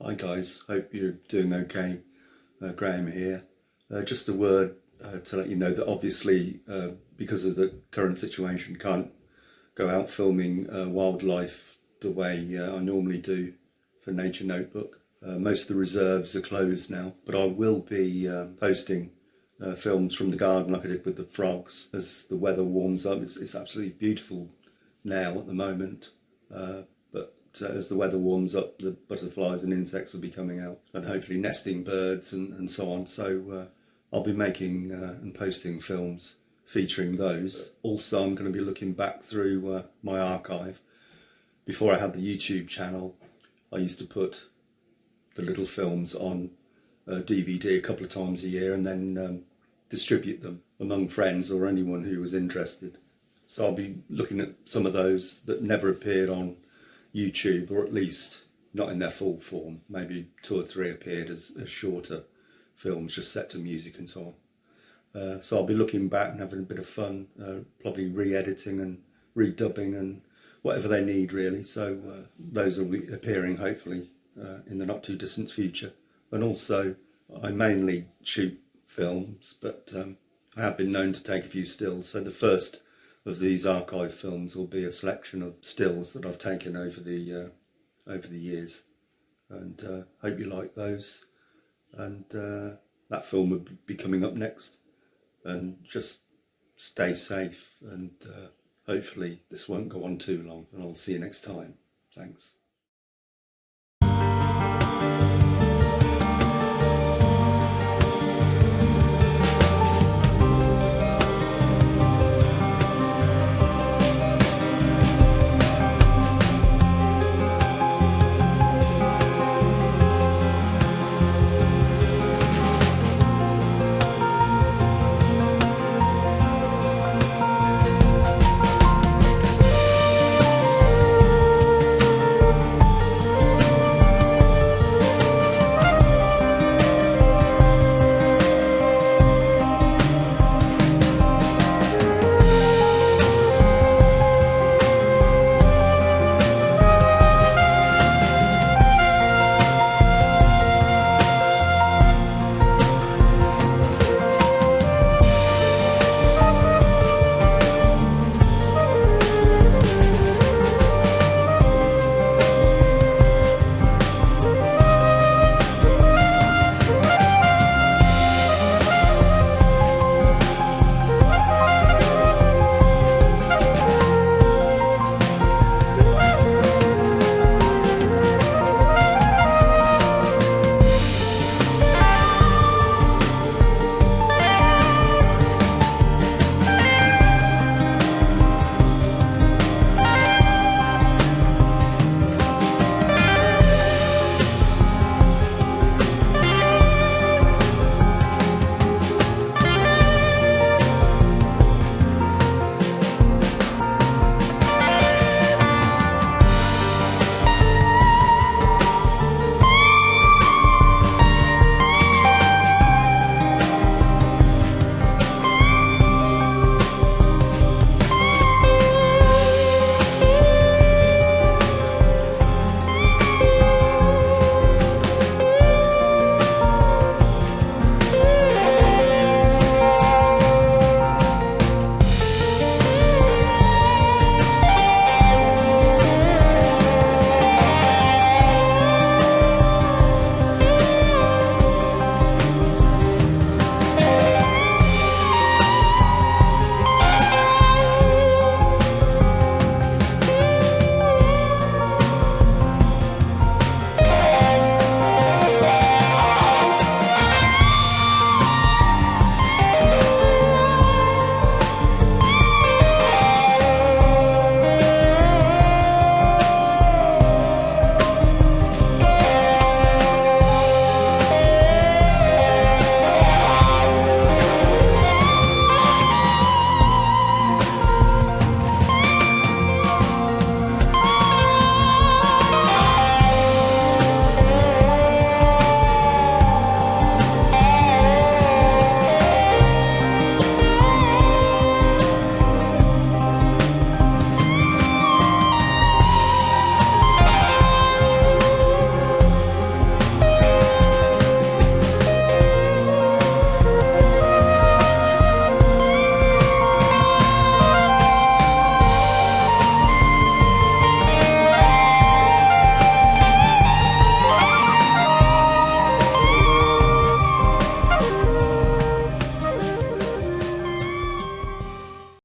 Hi guys, hope you're doing okay. Graham here. Just a word to let you know that obviously because of the current situation can't go out filming wildlife the way I normally do for Nature Notebook. Most of the reserves are closed now, but I will be posting films from the garden like I did with the frogs as the weather warms up. It's absolutely beautiful now at the moment. As the weather warms up, the butterflies and insects will be coming out, and hopefully nesting birds and so on. So I'll be making and posting films featuring those. Also, I'm going to be looking back through my archive. Before I had the YouTube channel, I used to put the little films on DVD a couple of times a year and then distribute them among friends or anyone who was interested. So I'll be looking at some of those that never appeared on YouTube, or at least not in their full form. Maybe 2 or 3 appeared as shorter films just set to music and so on. So I'll be looking back and having a bit of fun, probably re-editing and redubbing and whatever they need really. So those will be appearing hopefully in the not too distant future. And also I mainly shoot films, but I have been known to take a few stills. So the first of these archive films will be a selection of stills that I've taken over the years, and hope you like those. And that film will be coming up next. And just stay safe, and hopefully this won't go on too long. And I'll see you next time. Thanks.